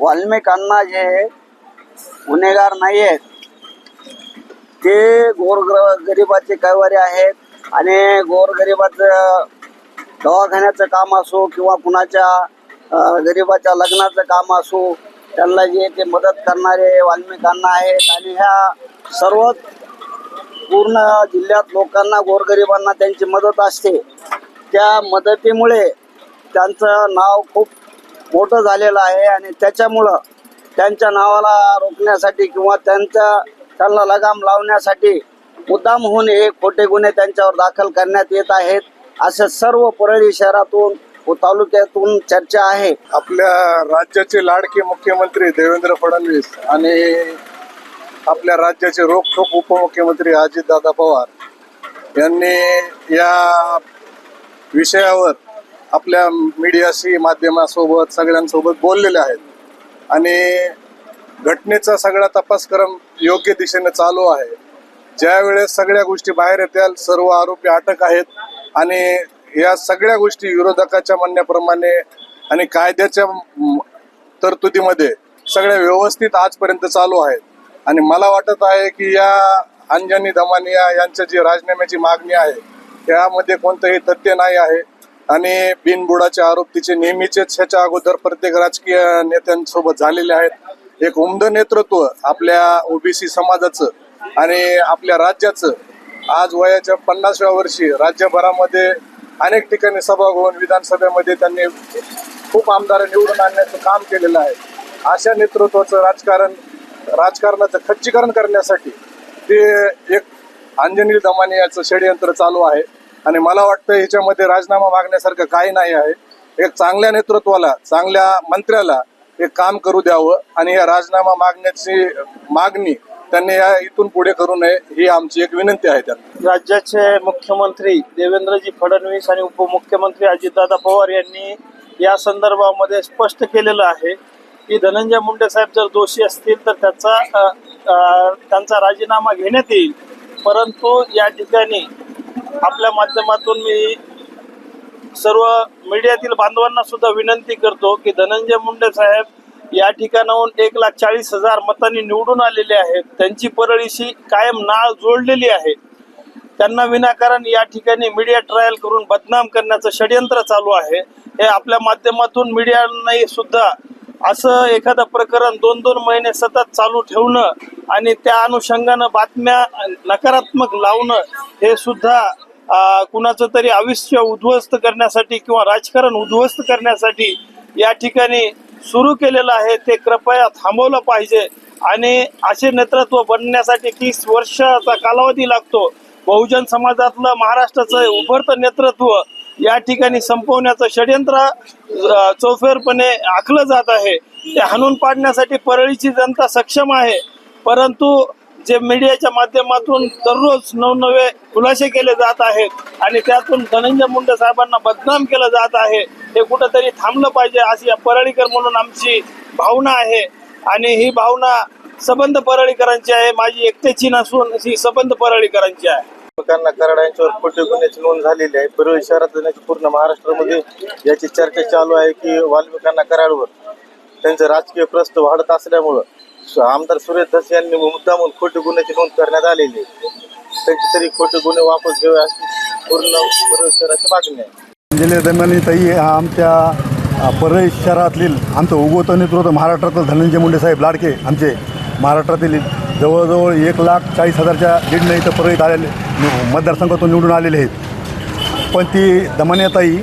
वाल्मिकांना जे गुन्हेगार नाही आहेत ते गोरगरिबाचे कैवारी आहेत आणि गोरगरिबाचं दवाखान्याचं काम असो किंवा कुणाच्या गरिबाच्या लग्नाचं काम असो त्यांना जे ते मदत करणारे वाल्मिकांना आहेत आणि ह्या सर्व पूर्ण जिल्ह्यात लोकांना गोरगरिबांना त्यांची मदत असते। त्या मदतीमुळे त्यांचं नाव खूप मोठं झालेलं आहे आणि त्याच्यामुळं त्यांच्या नावाला रोखण्यासाठी किंवा त्यांना लगाम लावण्यासाठी मुद्दाम होऊन हे खोटे गुन्हे त्यांच्यावर दाखल करण्यात येत आहेत असे सर्व परळी शहरातून व तालुक्यातून चर्चा आहे। आपल्या राज्याचे लाडके मुख्यमंत्री देवेंद्र फडणवीस आणि आपल्या राज्याचे रोखठोक उपमुख्यमंत्री अजितदादा पवार यांनी या विषयावर आपल्या मीडियाशी माध्यमासोबत सगळ्यांसोबत बोललेले आहेत आणि घटनेचा सगळा तपासक्रम योग्य दिशेने चालू आहे। ज्या वेळेस सगळ्या गोष्टी बाहेर येतील सर्व आरोपी अटक आहेत आणि या सगळ्या गोष्टी विरोधकाच्या म्हणण्याप्रमाणे आणि कायद्याच्या तरतुदीमध्ये सगळ्या व्यवस्थित आजपर्यंत चालू आहेत आणि मला वाटत आहे की या अंजनी दमानिया यांच्या जी राजीनाम्याची मागणी आहे त्यामध्ये कोणतंही तथ्य नाही आहे आणि बिनबुडाचे आरोप तिचे नेहमीचेच ह्याच्या अगोदर प्रत्येक राजकीय नेत्यांसोबत झालेले आहेत। एक उमद नेतृत्व आपल्या ओबीसी समाजाचं आणि आपल्या राज्याचं आज वयाच्या 50व्या वर्षी राज्यभरामध्ये अनेक ठिकाणी सभा घेऊन विधानसभेमध्ये त्यांनी खूप आमदार निवडून आणण्याचं काम केलेलं आहे। अशा नेतृत्वाचं राजकारणाचं खच्चीकरण करण्यासाठी ते एक अंजनी दमानियाचं षडयंत्र चालू आहे आणि मला वाटतं ह्याच्यामध्ये राजीनामा मागण्यासारखं काही नाही आहे। एक चांगल्या नेतृत्वाला चांगल्या मंत्र्याला एक काम करू द्यावं आणि या राजीनामा मागण्याची मागणी त्यांनी या इथून पुढे करू नये ही आमची एक विनंती आहे त्यांना। राज्याचे मुख्यमंत्री देवेंद्रजी फडणवीस आणि उपमुख्यमंत्री अजितदादा पवार यांनी या संदर्भामध्ये स्पष्ट केलेलं आहे की धनंजय मुंडे साहेब जर दोषी असतील तर त्यांचा राजीनामा घेण्यात येईल। परंतु या ठिकाणी आपल्या माध्यमातून मी सर्व मीडियातील बांधवांना सुद्धा विनंती करतो की धनंजय मुंडे साहेब या ठिकाणाहून 1,40,000 मतांनी निवडून आलेले आहेत। त्यांची परळीशी कायम नाळ जोडलेली आहे। त्यांना विनाकारण या ठिकाणी मीडिया ट्रायल करून बदनाम करण्याचं षडयंत्र चालू आहे। हे आपल्या माध्यमातून मीडियाने सुद्धा असं एखादं प्रकरण 2-2 महिने सतत चालू ठेवणं आणि त्या अनुषंगानं बातम्या नकारात्मक लावणं हे सुद्धा कुणाचं तरी आयुष्य उद्ध्वस्त करण्यासाठी किंवा राजकारण उद्ध्वस्त करण्यासाठी या ठिकाणी सुरू केलेलं आहे। ते कृपया थांबवलं पाहिजे आणि असे नेतृत्व बनण्यासाठी 30 वर्षाचा कालावधी लागतो। बहुजन समाजातलं महाराष्ट्राचं उभरतं नेतृत्व या ठिकाणी संपवण्याचं षडयंत्र चौफेरपणे आखलं जात आहे। ते हाणून पाडण्यासाठी परळीची जनता सक्षम आहे, परंतु जे मीडियाच्या माध्यमातून दररोज नवनवे खुलासे केले जात आहेत आणि त्यातून धनंजय मुंडे साहेबांना बदनाम केलं जात आहे, हे कुठंतरी थांबलं पाहिजे अशी या परळीकर म्हणून आमची भावना आहे आणि ही भावना सबंध परळीकरांची आहे। माझी एकट्याची नसून ही सबंध परळीकरांची आहे। वाल्मिकांना कराड यांच्यावर खोटे गुन्ह्याची नोंद झालेली आहे। परळी शहरात पूर्ण महाराष्ट्रामध्ये याची चर्चा चालू आहे की वाल्मिकांना कराडवर त्यांचं राजकीय प्रस्थ वाढत असल्यामुळं आमदार सुरेश धस यांनी मुद्दामून खोटे गुन्ह्याची नोंद करण्यात आलेली आहे। त्यांची तरी खोटे गुन्हे वापस घ्यावे अशी पूर्ण परळी शहराची मागणी आहे। अंजली दमानियाताई हा आमच्या परळी शहरातील आमचं उगवतं नेतृत्व महाराष्ट्रातील धनंजय मुंडे साहेब लाडके आमचे महाराष्ट्रातील जवळजवळ 1,40,000च्या लीडनं इथं परळीत आलेले मतदारसंघातून निवडून आलेले आहेत। पण ती दमानियाताई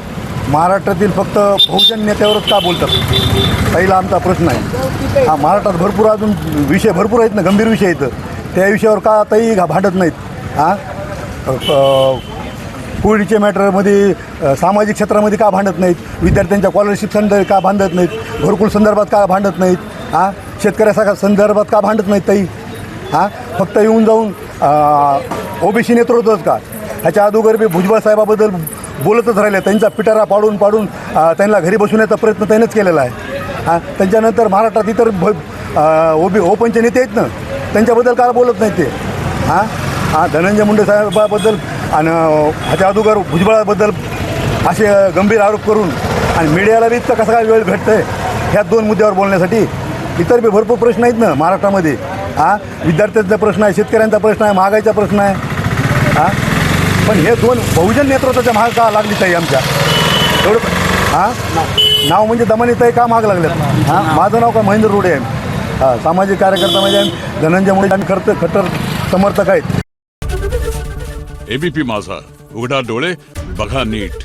महाराष्ट्रातील फक्त बहुजन नेत्यावरच का बोलतात ताईला आमचा प्रश्न आहे। हा महाराष्ट्रात भरपूर अजून विषय भरपूर आहेत ना, गंभीर विषय आहेत, त्या विषयावर का ताई भांडत नाहीत? कोविडच्या मॅटरमध्ये सामाजिक क्षेत्रामध्ये का भांडत नाहीत? विद्यार्थ्यांच्या स्कॉलरशिप संदर्भात का भांडत नाहीत? घरकुल संदर्भात का भांडत नाहीत? शेतकऱ्याच्या संदर्भात का भांडत नाहीत ताई? फक्त येऊन जाऊन ओबीसी नेतृत्वच का? ह्याच्या अगोदर बी भुजबळ साहेबाबद्दल बोलतच राहिले, त्यांचा पिटारा पाडून त्यांना घरी बसवण्याचा प्रयत्न त्यानेच केलेला आहे। त्यांच्यानंतर महाराष्ट्रात इतर ओपनचे नेते आहेत ना, त्यांच्याबद्दल का बोलत नाहीत ते? धनंजय मुंडे साहेबाबद्दल आणि ह्याच्या अगोदर भुजबळाबद्दल असे गंभीर आरोप करून आणि मीडियाला बी इतका कसा काय वेळ भेटतं आहे? ह्या 2 मुद्द्यावर बोलण्यासाठी? इतर बी भरपूर प्रश्न आहेत ना महाराष्ट्रामध्ये. विद्यार्थ्यांचा प्रश्न आहे, शेतकऱ्यांचा प्रश्न आहे, महागाईचा प्रश्न आहे. पण हे 2 बहुजन नेतृत्वाच्या महाग का लागली ताई आमच्या एवढं? नाव म्हणजे दमनीताई का महाग लागल्यात? माझं नाव का महेंद्र रोडे आहे. सामाजिक कार्यकर्ता म्हणजे धनंजय मुंडे आणि खट्टर समर्थक आहेत. एबीपी माझा, उघडा डोळे बघा नीट.